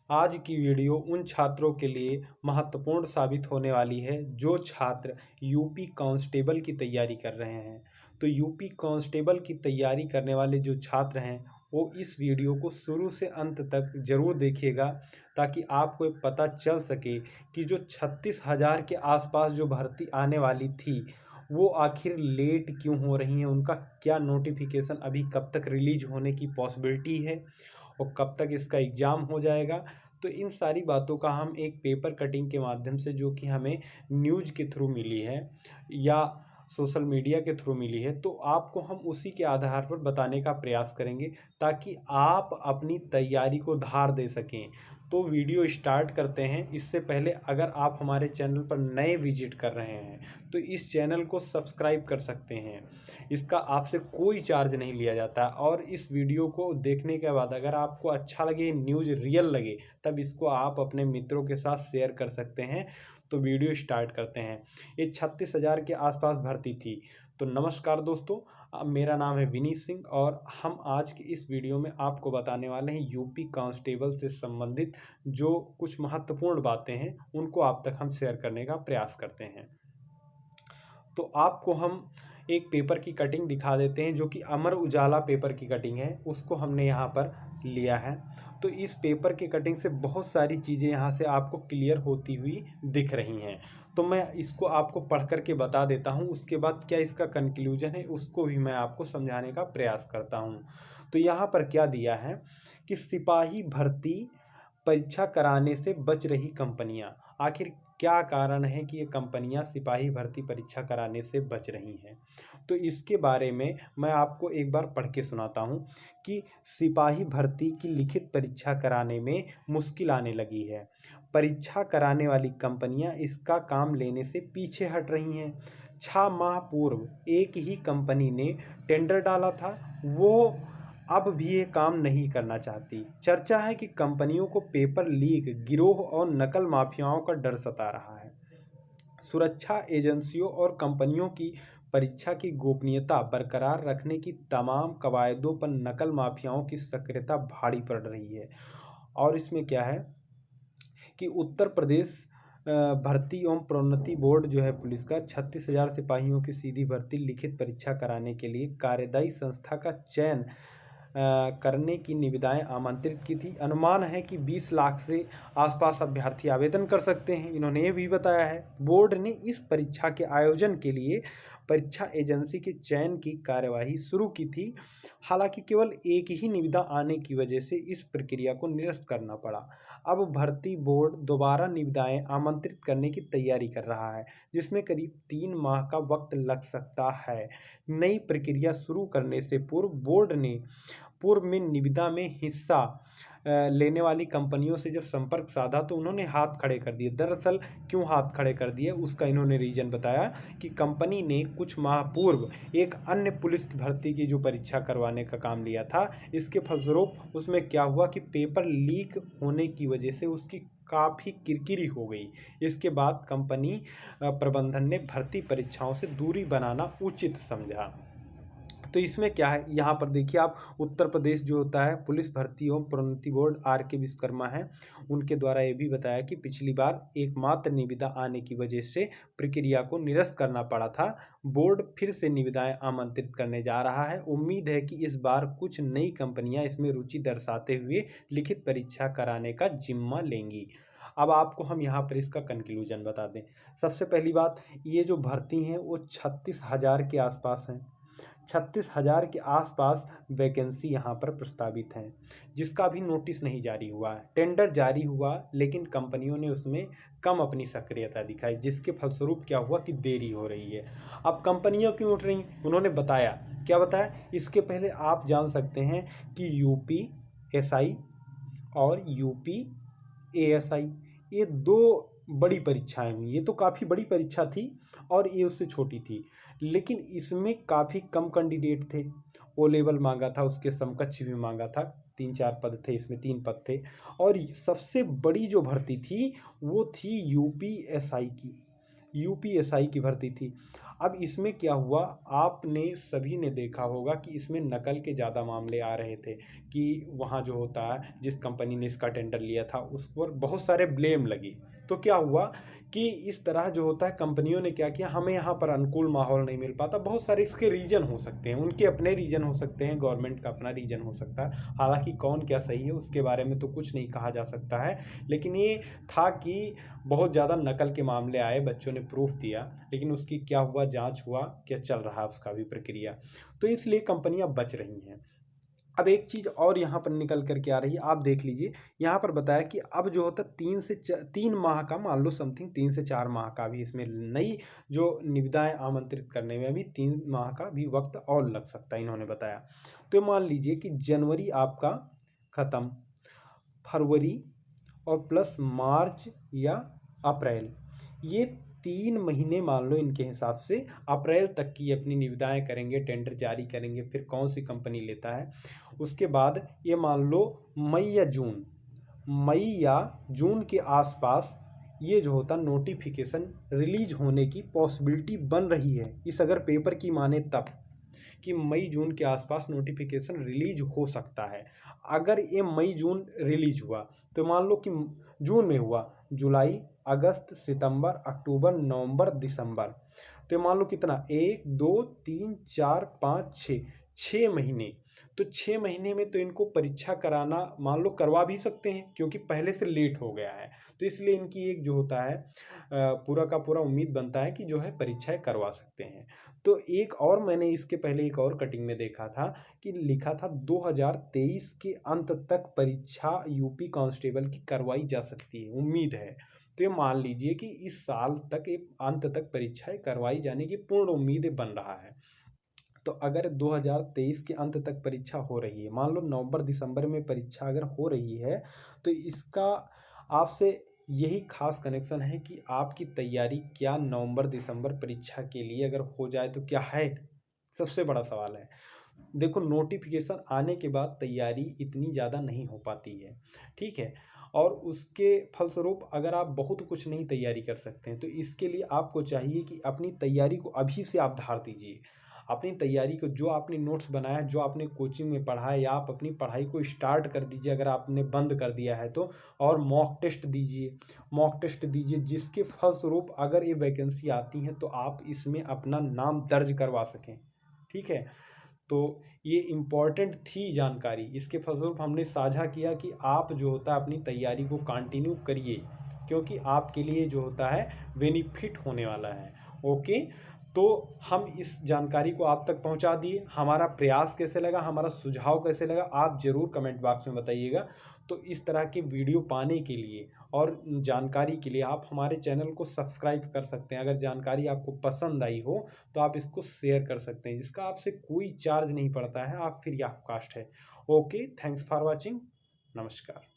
आज की वीडियो उन छात्रों के लिए महत्वपूर्ण साबित होने वाली है जो छात्र यूपी कांस्टेबल की तैयारी कर रहे हैं। तो यूपी कांस्टेबल की तैयारी करने वाले जो छात्र हैं वो इस वीडियो को शुरू से अंत तक ज़रूर देखिएगा, ताकि आपको ये पता चल सके कि जो 36,000 के आसपास जो भर्ती आने वाली थी वो आखिर लेट क्यों हो रही हैं, उनका क्या नोटिफिकेशन अभी कब तक रिलीज होने की पॉसिबिलिटी है और कब तक इसका एग्ज़ाम हो जाएगा। तो इन सारी बातों का हम एक पेपर कटिंग के माध्यम से, जो कि हमें न्यूज़ के थ्रू मिली है या सोशल मीडिया के थ्रू मिली है, तो आपको हम उसी के आधार पर बताने का प्रयास करेंगे ताकि आप अपनी तैयारी को धार दे सकें। तो वीडियो स्टार्ट करते हैं। इससे पहले अगर आप हमारे चैनल पर नए विजिट कर रहे हैं तो इस चैनल को सब्सक्राइब कर सकते हैं। इसका आपसे कोई चार्ज नहीं लिया जाता। और इस वीडियो को देखने के बाद अगर आपको अच्छा लगे, न्यूज़ रियल लगे, तब इसको आप अपने मित्रों के साथ शेयर कर सकते हैं। तो वीडियो स्टार्ट करते हैं। ये 36,000 के आसपास भर्ती थी। तो नमस्कार दोस्तों, मेरा नाम है विनीत सिंह और हम आज की इस वीडियो में आपको बताने वाले हैं यूपी कांस्टेबल से संबंधित जो कुछ महत्वपूर्ण बातें हैं उनको आप तक हम शेयर करने का प्रयास करते हैं। तो आपको हम एक पेपर की कटिंग दिखा देते हैं, जो कि अमर उजाला पेपर की कटिंग है, उसको हमने यहाँ पर लिया है। तो इस पेपर की कटिंग से बहुत सारी चीज़ें यहाँ से आपको क्लियर होती हुई दिख रही हैं। तो मैं इसको आपको पढ़ करके बता देता हूँ, उसके बाद क्या इसका कंक्लूजन है उसको भी मैं आपको समझाने का प्रयास करता हूँ। तो यहाँ पर क्या दिया है कि सिपाही भर्ती परीक्षा कराने से बच रही कंपनियां। आखिर क्या कारण है कि ये कंपनियां सिपाही भर्ती परीक्षा कराने से बच रही हैं? तो इसके बारे में मैं आपको एक बार पढ़ के सुनाता हूँ कि सिपाही भर्ती की लिखित परीक्षा कराने में मुश्किल आने लगी है। परीक्षा कराने वाली कंपनियां इसका काम लेने से पीछे हट रही हैं। 6 माह पूर्व एक ही कंपनी ने टेंडर डाला था, वो अब भी ये काम नहीं करना चाहती। चर्चा है कि कंपनियों को पेपर लीक, गिरोह और नकल माफियाओं का डर सता रहा है। सुरक्षा एजेंसियों और कंपनियों की परीक्षा की गोपनीयता बरकरार रखने की तमाम कवायदों पर नकल माफियाओं की सक्रियता भारी पड़ रही है। और इसमें क्या है कि उत्तर प्रदेश भर्ती एवं प्रोन्नति बोर्ड जो है पुलिस का 36,000 सिपाहियों की सीधी भर्ती लिखित परीक्षा कराने के लिए कार्यदायी संस्था का चयन करने की निविदाएं आमंत्रित की थी। अनुमान है कि 20 लाख से आसपास अभ्यर्थी आवेदन कर सकते हैं, इन्होंने ये भी बताया है। बोर्ड ने इस परीक्षा के आयोजन के लिए परीक्षा एजेंसी के चयन की कार्यवाही शुरू की थी। हालांकि केवल एक ही निविदा आने की वजह से इस प्रक्रिया को निरस्त करना पड़ा। अब भर्ती बोर्ड दोबारा निविदाएं आमंत्रित करने की तैयारी कर रहा है, जिसमें करीब 3 माह का वक्त लग सकता है। नई प्रक्रिया शुरू करने से पूर्व में निविदा में हिस्सा लेने वाली कंपनियों से जब संपर्क साधा तो उन्होंने हाथ खड़े कर दिए। दरअसल क्यों हाथ खड़े कर दिए उसका इन्होंने रीजन बताया कि कंपनी ने कुछ माह पूर्व एक अन्य पुलिस भर्ती की जो परीक्षा करवाने का काम लिया था। इसके फलस्वरूप उसमें क्या हुआ कि पेपर लीक होने की वजह से उसकी काफ़ी किरकिरी हो गई। इसके बाद कंपनी प्रबंधन ने भर्ती परीक्षाओं से दूरी बनाना उचित समझा। तो इसमें क्या है, यहाँ पर देखिए आप, उत्तर प्रदेश जो होता है पुलिस भर्ती एवं प्रोन्नति बोर्ड, आर के विश्वकर्मा है, उनके द्वारा ये भी बताया कि पिछली बार एकमात्र निविदा आने की वजह से प्रक्रिया को निरस्त करना पड़ा था। बोर्ड फिर से निविदाएं आमंत्रित करने जा रहा है। उम्मीद है कि इस बार कुछ नई कंपनियां इसमें रुचि दर्शाते हुए लिखित परीक्षा कराने का जिम्मा लेंगी। अब आपको हम यहाँ पर इसका कंक्लूजन बता दें। सबसे पहली बात, ये जो भर्ती हैं वो 36,000 के आसपास हैं। 36,000 के आसपास वैकेंसी यहाँ पर प्रस्तावित हैं, जिसका अभी नोटिस नहीं जारी हुआ है। टेंडर जारी हुआ लेकिन कंपनियों ने उसमें कम अपनी सक्रियता दिखाई, जिसके फलस्वरूप क्या हुआ कि देरी हो रही है। अब कंपनियां क्यों उठ रही, उन्होंने बताया, क्या बताया, इसके पहले आप जान सकते हैं कि यूपी एसआई और यूपी एएसआई, ये दो बड़ी परीक्षाएं हुई। ये तो काफ़ी बड़ी परीक्षा थी और ये उससे छोटी थी, लेकिन इसमें काफ़ी कम कैंडिडेट थे। ओ लेवल मांगा था, उसके समकक्ष भी मांगा था। 3-4 पद थे, इसमें 3 पद थे। और सबसे बड़ी जो भर्ती थी वो थी यूपीएसआई की भर्ती थी। अब इसमें क्या हुआ, आपने सभी ने देखा होगा कि इसमें नकल के ज़्यादा मामले आ रहे थे कि वहाँ जो होता है, जिस कंपनी ने इसका टेंडर लिया था उस पर बहुत सारे ब्लेम लगी। तो क्या हुआ कि इस तरह जो होता है कंपनियों ने क्या किया, हमें यहाँ पर अनुकूल माहौल नहीं मिल पाता। बहुत सारे इसके रीजन हो सकते हैं, उनके अपने रीजन हो सकते हैं, गवर्नमेंट का अपना रीजन हो सकता है। हालांकि कौन क्या सही है उसके बारे में तो कुछ नहीं कहा जा सकता है, लेकिन ये था कि बहुत ज़्यादा नकल के मामले आए, बच्चों ने प्रूफ दिया, लेकिन उसकी क्या हुआ, जांच हुआ, क्या चल रहा है उसका भी प्रक्रिया। तो इसलिए कंपनियां बच रही हैं। अब एक चीज़ और यहाँ पर निकल करके आ रही है, आप देख लीजिए, यहाँ पर बताया कि अब जो होता है 3 माह का, मान लो समथिंग 3 से 4 माह का भी इसमें नई जो निविदाएं आमंत्रित करने में भी 3 माह का भी वक्त और लग सकता है, इन्होंने बताया। तो मान लीजिए कि जनवरी आपका ख़त्म, फरवरी और प्लस मार्च या अप्रैल, ये 3 महीने मान लो इनके हिसाब से अप्रैल तक की अपनी निविदाएं करेंगे, टेंडर जारी करेंगे, फिर कौन सी कंपनी लेता है। उसके बाद ये मान लो मई या जून के आसपास ये जो होता नोटिफिकेशन रिलीज होने की पॉसिबिलिटी बन रही है, इस अगर पेपर की माने तब, कि मई जून के आसपास नोटिफिकेशन रिलीज हो सकता है। अगर ये मई जून रिलीज हुआ तो मान लो कि जून में हुआ, जुलाई, अगस्त, सितंबर, अक्टूबर, नवंबर, दिसंबर, तो मान लो कितना, 1 2 3 4 5 6, 6 महीने। तो 6 महीने में तो इनको परीक्षा कराना मान लो करवा भी सकते हैं, क्योंकि पहले से लेट हो गया है। तो इसलिए इनकी एक जो होता है पूरा का पूरा उम्मीद बनता है कि जो है परीक्षाएं करवा सकते हैं। तो एक और मैंने इसके पहले एक और कटिंग में देखा था कि लिखा था 2023 के अंत तक परीक्षा यूपी कांस्टेबल की करवाई जा सकती है, उम्मीद है। तो ये मान लीजिए कि इस साल तक, अंत तक परीक्षाएं करवाई जाने की पूर्ण उम्मीद बन रहा है। तो अगर 2023 के अंत तक परीक्षा हो रही है, मान लो नवंबर दिसंबर में परीक्षा अगर हो रही है, तो इसका आपसे यही खास कनेक्शन है कि आपकी तैयारी क्या नवंबर दिसंबर परीक्षा के लिए अगर हो जाए तो क्या है, सबसे बड़ा सवाल है। देखो, नोटिफिकेशन आने के बाद तैयारी इतनी ज़्यादा नहीं हो पाती है, ठीक है। और उसके फलस्वरूप अगर आप बहुत कुछ नहीं तैयारी कर सकते हैं, तो इसके लिए आपको चाहिए कि अपनी तैयारी को अभी से आप धार दीजिए। अपनी तैयारी को, जो आपने नोट्स बनाया, जो आपने कोचिंग में पढ़ा है, या आप अपनी पढ़ाई को स्टार्ट कर दीजिए अगर आपने बंद कर दिया है तो। और मॉक टेस्ट दीजिए, मॉक टेस्ट दीजिए, जिसके फलस्वरूप अगर ये वैकेंसी आती हैं तो आप इसमें अपना नाम दर्ज करवा सकें, ठीक है। तो ये इम्पॉर्टेंट थी जानकारी, इसके फलस्वरूप हमने साझा किया कि आप जो होता है अपनी तैयारी को कंटिन्यू करिए, क्योंकि आपके लिए जो होता है बेनिफिट होने वाला है। ओके, तो हम इस जानकारी को आप तक पहुंचा दिए। हमारा प्रयास कैसे लगा, हमारा सुझाव कैसे लगा, आप ज़रूर कमेंट बॉक्स में बताइएगा। तो इस तरह के वीडियो पाने के लिए और जानकारी के लिए आप हमारे चैनल को सब्सक्राइब कर सकते हैं। अगर जानकारी आपको पसंद आई हो तो आप इसको शेयर कर सकते हैं, जिसका आपसे कोई चार्ज नहीं पड़ता है, आप फ्री ऑफ कॉस्ट है। ओके, थैंक्स फॉर वॉचिंग, नमस्कार।